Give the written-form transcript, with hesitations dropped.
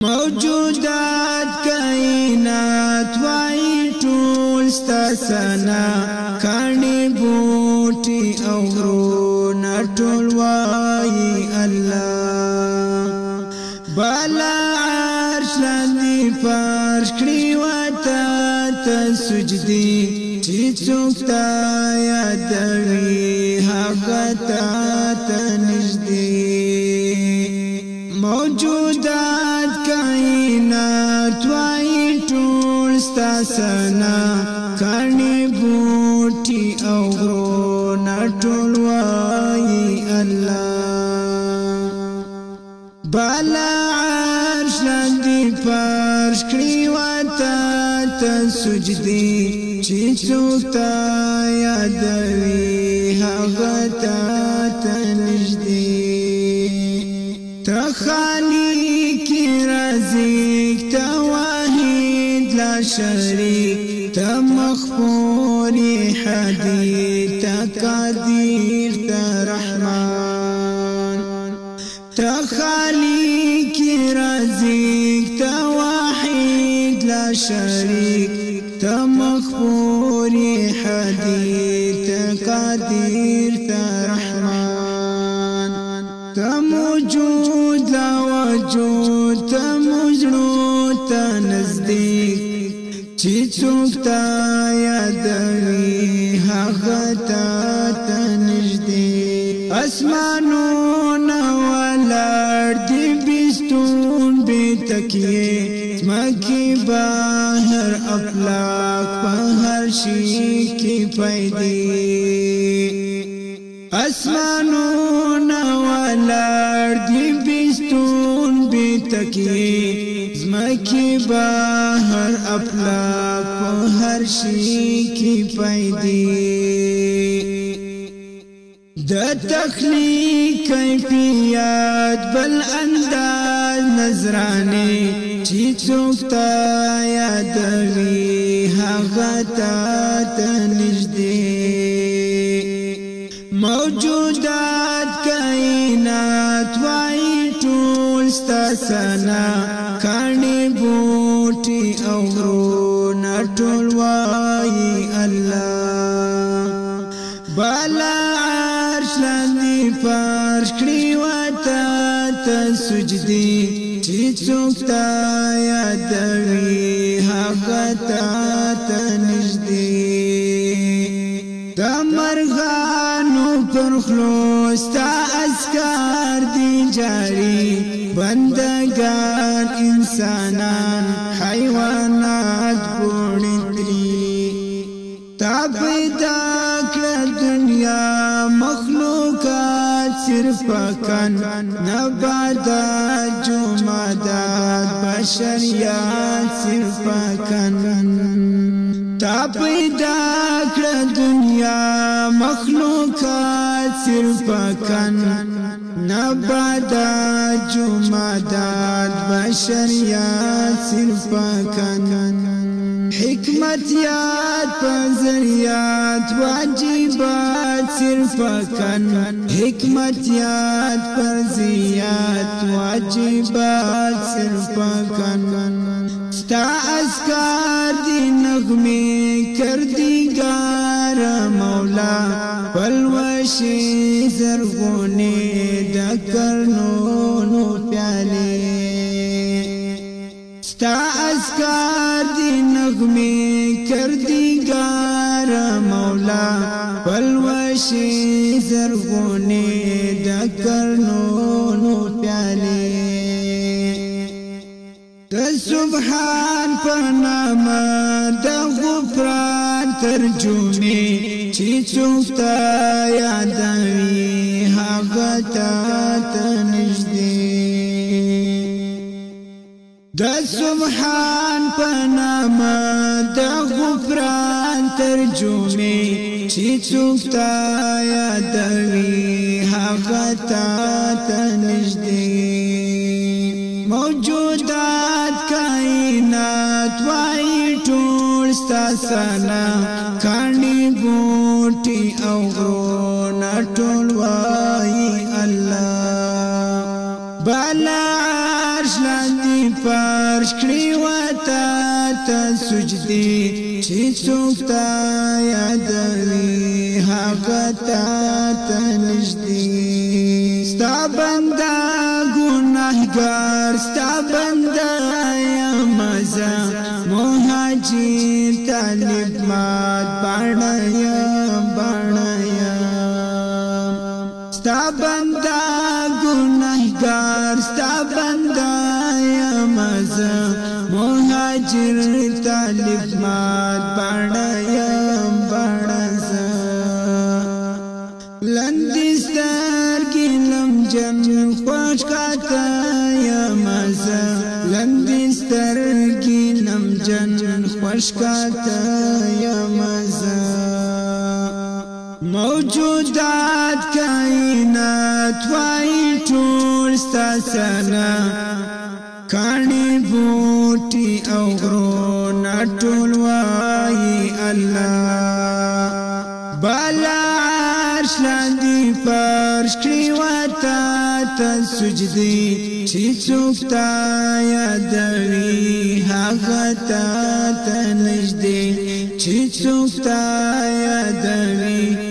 موجودات کائنات وای ټول ستا ثنا کاڼي بوټي او غرونه ټول وای الله بالا عرش لاندې فرش کړي وته ته سجدي چې څوک تا یادوي هغه ته نږدې موجودات کائنات وای ټول ستا ثنا کاڼي بوټي او غرونه ټول وای الله بالا عرش لاندې فرش کړي وته ته سجدي چې څوک تا یادوي هغه ته نږدې ته خالق رازق ته واحد لا شریک ته مغفور حدید ته قدیر ته رحمان ته خالق رازق ته واحد لا شریک ته مغفور حدید ته قدیر ته رحمان ته موجود لا وجود ته مجرود ته نزدیک چې څوک تا یادوي هغه ته نږدې اسمانونه ولاړ دي بستون بې تکیې ځمکې بحر افلاک په هر شي کې پیدې اسمانونه ولاړ دي بستون بې تکیې ځمکې بحر افلاک په هر شي کې پیدې د تخلیق کیفیت بل انداز نظرانه چې څوک تا یادوي هغه ته نږدې موجودات کائنات وای ټول ستا ثنا کاڼي بوټي او غرونه ټول وای الله بالا عرش لاندې فرش کړي وته ته سجدي چې څوک تا یادوي هغه ته نږدې د مرغانو پر خلو ستا اذکار دي جاري بندگان انسانان حیوانات بوړي تا پیدا کړه دنیا مخلوقات صرف پکن نباتات جمادات بشریات صرف پکن تا پیدا کړه دنیا مخلوقات صرف پکن نباتات جمادات بشریات صرف پکن حکمتیات پذریات واجبات صرف پکن حکمتیات پرزیات واجبات صرف پکن ستا اذکار دی نغمے کردگار مولا پلوشی زرغونے دکرنونو پیالے ستا اذکار دی نغمے کردگار مولا پلوشی زرغونے دکرنونو پیالے سبحان پنامه د غفران ترجمه چې څوک تا یادوي هغه ته نږدې د سبحان پنامه د غفران ترجمه چې څوک تا یادوي هغه ته نږدې موجودات کائنات وای ټول ستا ثنا کاڼي بوټي او غرونه ټول وای الله بالا عرش لاندې فرش کړی وتا ته سجدي چې څوک تا یادوي هغه تا ته نږدې ستا بنده ګناهګار ستا بنده یم زه مهاجر طالب مات باڼه یم ستا بنده ګناهګار ستا بنده یم زه مهاجر طالب مات باڼه یم زه لندې سترګې لمجن خوږ کاته یم زه لندې سترګې لمجن خوږ کاته یم زه موجودات کائنات وای ټول ستا ثنا کاڼي بوټي او غرونه ټول وای الله بالا عرش لاندې فرش کړی وتا ته سجدي چې څوک تا یادوي هغه تا ته نږدې چې څوک تا یادوي